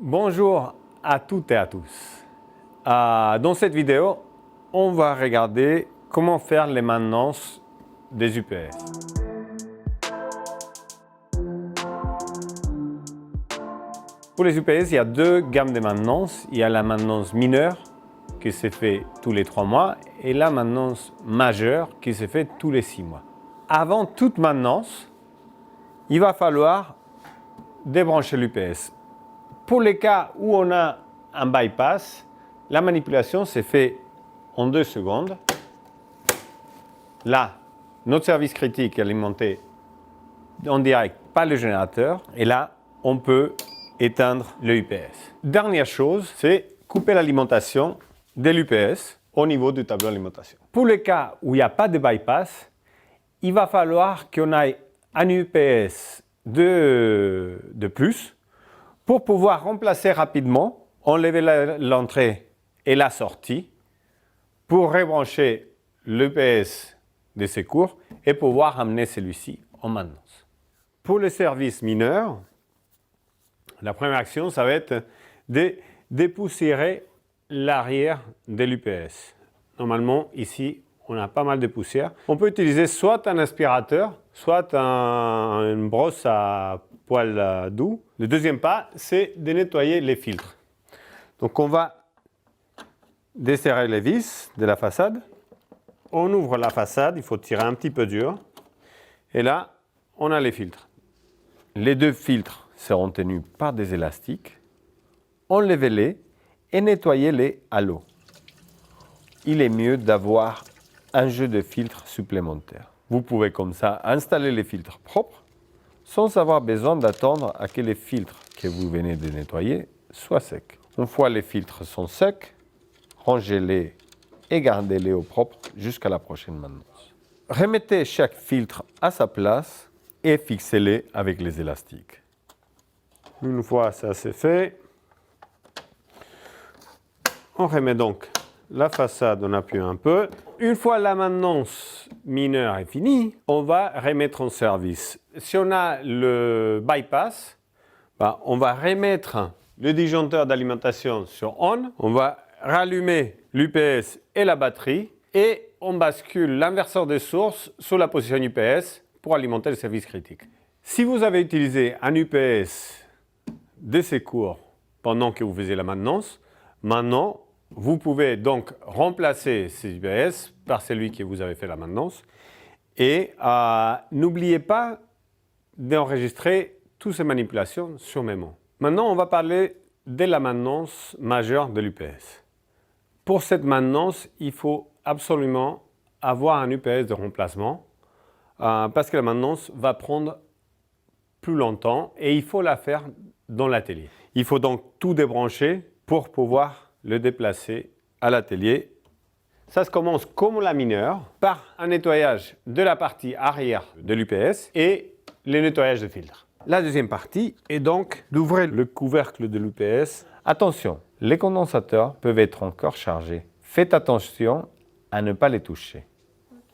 Bonjour à toutes et à tous. Dans cette vidéo, on va regarder comment faire les maintenances des UPS. Pour les UPS, il y a deux gammes de maintenance. Il y a la maintenance mineure qui se fait tous les 3 mois et la maintenance majeure qui se fait tous les 6 mois. Avant toute maintenance, il va falloir débrancher l'UPS. Pour les cas où on a un bypass, la manipulation se fait en 2 secondes. Là, notre service critique est alimenté en direct par le générateur et là, on peut éteindre le UPS. Dernière chose, c'est couper l'alimentation de l'UPS au niveau du tableau d'alimentation. Pour les cas où il n'y a pas de bypass, il va falloir qu'on ait un UPS de plus pour pouvoir remplacer rapidement, enlever l'entrée et la sortie pour rebrancher l'UPS de secours et pouvoir amener celui-ci en maintenance. Pour les services mineurs, la première action, ça va être de dépoussiérer l'arrière de l'UPS. Normalement, ici, on a pas mal de poussière. On peut utiliser soit un aspirateur, soit une brosse à poil doux. Le deuxième pas, c'est de nettoyer les filtres. Donc, on va desserrer les vis de la façade. On ouvre la façade, il faut tirer un petit peu dur. Et là, on a les filtres. Les 2 filtres seront tenus par des élastiques. Enlevez-les et nettoyez-les à l'eau. Il est mieux d'avoir un jeu de filtres supplémentaire. Vous pouvez comme ça installer les filtres propres sans avoir besoin d'attendre à que les filtres que vous venez de nettoyer soient secs. Une fois les filtres sont secs, rangez-les et gardez-les au propre jusqu'à la prochaine maintenance. Remettez chaque filtre à sa place et fixez-les avec les élastiques. Une fois ça c'est fait, on remet donc la façade, on appuie un peu. Une fois la maintenance mineure est finie, on va remettre en service. Si on a le bypass, on va remettre le disjoncteur d'alimentation sur on, on va rallumer l'UPS et la batterie et on bascule l'inverseur de source sur la position UPS pour alimenter le service critique. Si vous avez utilisé un UPS de secours pendant que vous faisiez la maintenance, maintenant, vous pouvez donc remplacer ces UPS par celui que vous avez fait la maintenance et n'oubliez pas d'enregistrer toutes ces manipulations sur mémo. Maintenant, on va parler de la maintenance majeure de l'UPS. Pour cette maintenance, il faut absolument avoir un UPS de remplacement parce que la maintenance va prendre plus longtemps et il faut la faire dans l'atelier. Il faut donc tout débrancher pour pouvoir le déplacer à l'atelier. Ça se commence comme la mineure par un nettoyage de la partie arrière de l'UPS et le nettoyage de filtres. La deuxième partie est donc d'ouvrir le couvercle de l'UPS. Attention, les condensateurs peuvent être encore chargés. Faites attention à ne pas les toucher.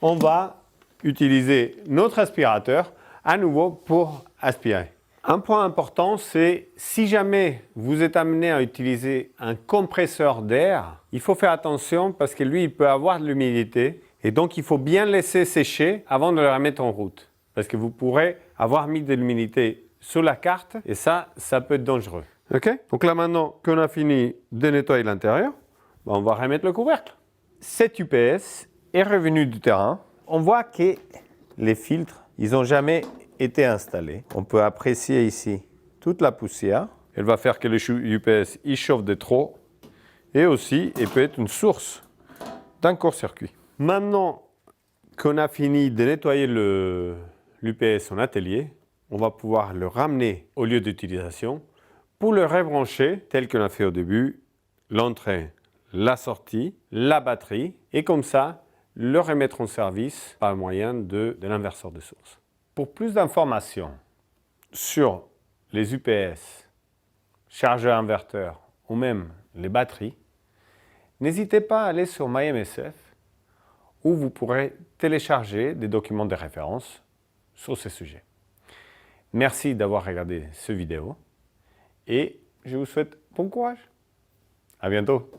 On va utiliser notre aspirateur à nouveau pour aspirer. Un point important, c'est si jamais vous êtes amené à utiliser un compresseur d'air, il faut faire attention parce que lui, il peut avoir de l'humidité et donc il faut bien laisser sécher avant de le remettre en route parce que vous pourrez avoir mis de l'humidité sur la carte et ça peut être dangereux. Okay? Donc là maintenant qu'on a fini de nettoyer l'intérieur, on va remettre le couvercle. Cet UPS est revenu du terrain. On voit que les filtres, ils n'ont jamais été installés. On peut apprécier ici toute la poussière. Elle va faire que le UPS il chauffe de trop et aussi il peut être une source d'un court-circuit. Maintenant qu'on a fini de nettoyer l'UPS en atelier, on va pouvoir le ramener au lieu d'utilisation pour le rebrancher tel qu'on a fait au début, l'entrée, la sortie, la batterie et comme ça le remettre en service par le moyen de l'inverseur de source. Pour plus d'informations sur les UPS, chargeurs inverteurs ou même les batteries, n'hésitez pas à aller sur MyMSF où vous pourrez télécharger des documents de référence sur ces sujets. Merci d'avoir regardé cette vidéo et je vous souhaite Bon courage. À bientôt.